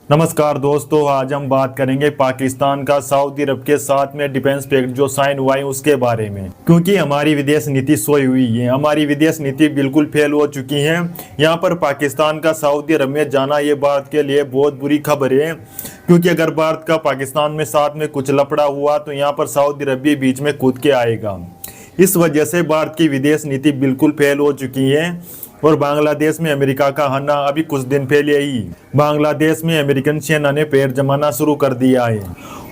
नमस्कार दोस्तों, आज हम बात करेंगे पाकिस्तान का सऊदी अरब के साथ में डिफेंस पैक्ट जो साइन हुआ है उसके बारे में। क्योंकि हमारी विदेश नीति सोई हुई है, हमारी विदेश नीति बिल्कुल फेल हो चुकी है। यहाँ पर पाकिस्तान का सऊदी अरब में जाना ये भारत के लिए बहुत बुरी खबर है। क्योंकि अगर भारत का पाकिस्तान में साथ में कुछ लफड़ा हुआ तो यहाँ पर सऊदी अरब भी बीच में कूद के आएगा। इस वजह से भारत की विदेश नीति बिल्कुल फेल हो चुकी है। और बांग्लादेश में अमेरिका का आना अभी कुछ दिन पहले ही बांग्लादेश में अमेरिकन सेना ने पैर जमाना शुरू कर दिया है।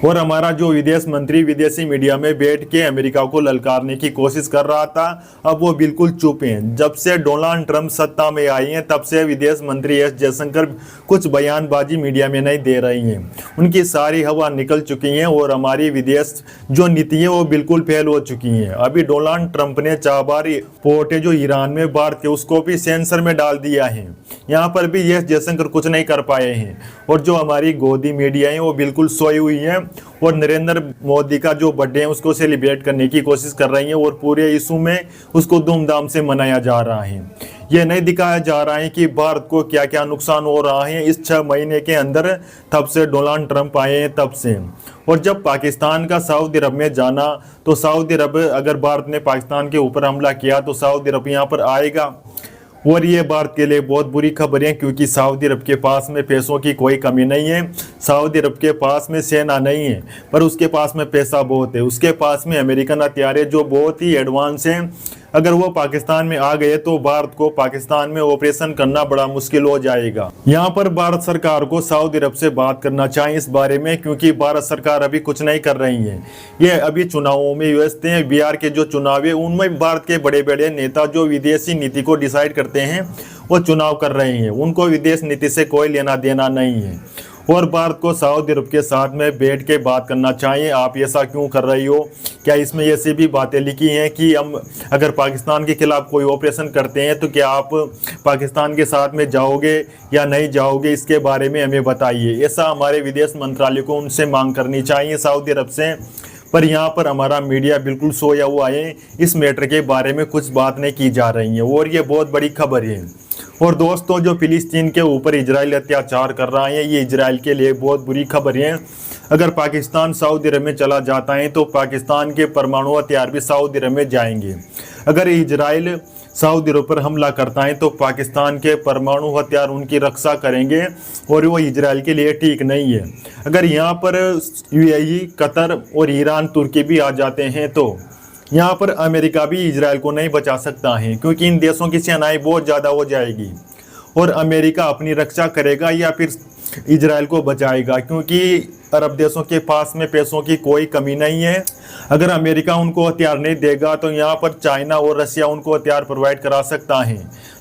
और हमारा जो विदेश मंत्री विदेशी मीडिया में बैठ के अमेरिका को ललकारने की कोशिश कर रहा था, अब वो बिल्कुल चुप हैं। जब से डोनाल्ड ट्रंप सत्ता में आई हैं तब से विदेश मंत्री एस जयशंकर कुछ बयानबाजी मीडिया में नहीं दे रही हैं। उनकी सारी हवा निकल चुकी है और हमारी विदेश जो नीति है वो बिल्कुल फेल हो चुकी है। अभी डोनाल्ड ट्रंप ने चाबार पोर्ट है जो ईरान में भारत के, उसको भी सेंसर में डाल दिया है। यहाँ पर भी एस जयशंकर कुछ नहीं कर पाए हैं। और जो हमारी गोदी मीडिया है वो बिल्कुल सोई हुई है और नरेंद्र मोदी का जो बर्थडे है उसको सेलिब्रेट करने की कोशिश कर रही है और पूरे इशू में उसको धूमधाम से मनाया जा रहा है। ये नहीं दिखाया जा रहा है कि भारत को क्या क्या नुकसान हो रहा है इस 6 महीने के अंदर, तब से डोनाल्ड ट्रंप आए हैं तब से। और जब पाकिस्तान का सऊदी अरब में जाना तो सऊदी अरब, अगर भारत ने पाकिस्तान के ऊपर हमला किया तो सऊदी अरब यहाँ पर आएगा। और ये भारत के लिए बहुत बुरी खबर है क्योंकि सऊदी अरब के पास में पैसों की कोई कमी नहीं है। सऊदी अरब के पास में सेना नहीं है पर उसके पास में पैसा बहुत है। उसके पास में अमेरिकन हथियार है जो बहुत ही एडवांस हैं। अगर वो पाकिस्तान में आ गए तो भारत को पाकिस्तान में ऑपरेशन करना बड़ा मुश्किल हो जाएगा। यहाँ पर भारत सरकार को सऊदी अरब से बात करना चाहिए इस बारे में, क्योंकि भारत सरकार अभी कुछ नहीं कर रही है। ये अभी चुनावों में व्यस्त हैं। बिहार के जो चुनाव है उनमें भारत के बड़े बड़े नेता जो विदेशी नीति को डिसाइड करते हैं वो चुनाव कर रहे हैं। उनको विदेश नीति से कोई लेना देना नहीं है। और भारत को सऊदी अरब के साथ में बैठ के बात करना चाहिए, आप ऐसा क्यों कर रही हो, क्या इसमें ऐसी भी बातें लिखी हैं कि हम अगर पाकिस्तान के खिलाफ कोई ऑपरेशन करते हैं तो क्या आप पाकिस्तान के साथ में जाओगे या नहीं जाओगे, इसके बारे में हमें बताइए। ऐसा हमारे विदेश मंत्रालय को उनसे मांग करनी चाहिए सऊदी अरब से। पर यहाँ पर हमारा मीडिया बिल्कुल सोया हुआ है, इस मैटर के बारे में कुछ बात नहीं की जा रही है और ये बहुत बड़ी खबर है। और दोस्तों, जो फिलिस्तीन के ऊपर इजराइल अत्याचार कर रहा है ये इजराइल के लिए बहुत बुरी खबर है। अगर पाकिस्तान सऊदी अरब में चला जाता है तो पाकिस्तान के परमाणु हथियार भी सऊदी अरब में जाएंगे। अगर इजराइल सऊदी अरब पर हमला करता है तो पाकिस्तान के परमाणु हथियार उनकी रक्षा करेंगे और वो इजराइल के लिए ठीक नहीं है। अगर यहाँ पर यूएई, कतर और ईरान, तुर्की भी आ जाते हैं तो यहाँ पर अमेरिका भी इजराइल को नहीं बचा सकता है, क्योंकि इन देशों की सेनाएं बहुत ज़्यादा हो जाएगी। और अमेरिका अपनी रक्षा करेगा या फिर इजराइल को बचाएगा, क्योंकि अरब देशों के पास में पैसों की कोई कमी नहीं है। अगर अमेरिका उनको हथियार नहीं देगा तो यहाँ पर चाइना और रशिया उनको हथियार प्रोवाइड करा सकता है।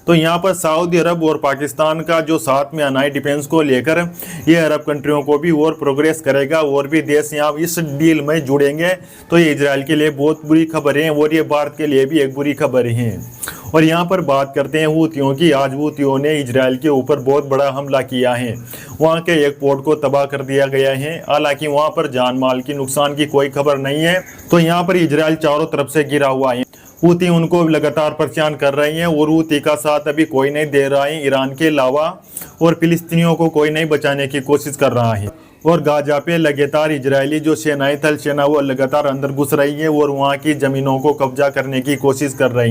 तो यहाँ पर सऊदी अरब और पाकिस्तान का जो साथ में आना है डिफेंस को लेकर, ये अरब कंट्रियों को भी और प्रोग्रेस करेगा और भी देश यहाँ इस डील में जुड़ेंगे। तो ये इजराइल के लिए बहुत बुरी खबर है और ये भारत के लिए भी एक बुरी खबर है। और यहाँ पर बात करते हैं हूथियों की। आज हूथियों ने इजराइल के ऊपर बहुत बड़ा हमला किया है, वहाँ के एक पोर्ट को तबाह कर दिया गया है। हालांकि वहाँ पर जान माल की नुकसान की कोई खबर नहीं है। तो यहाँ पर इजराइल चारों तरफ से घिरा हुआ है। हूती उनको लगातार परेशान कर रही हैं और हूती का साथ अभी कोई नहीं दे रहा है ईरान के अलावा, और फिलिस्तीनियों को कोई नहीं बचाने की कोशिश कर रहा है। और गाजा पे लगातार इजरायली जो सेनाएं, थल सेना, वो लगातार अंदर घुस रही है और वहाँ की ज़मीनों को कब्जा करने की कोशिश कर रही है।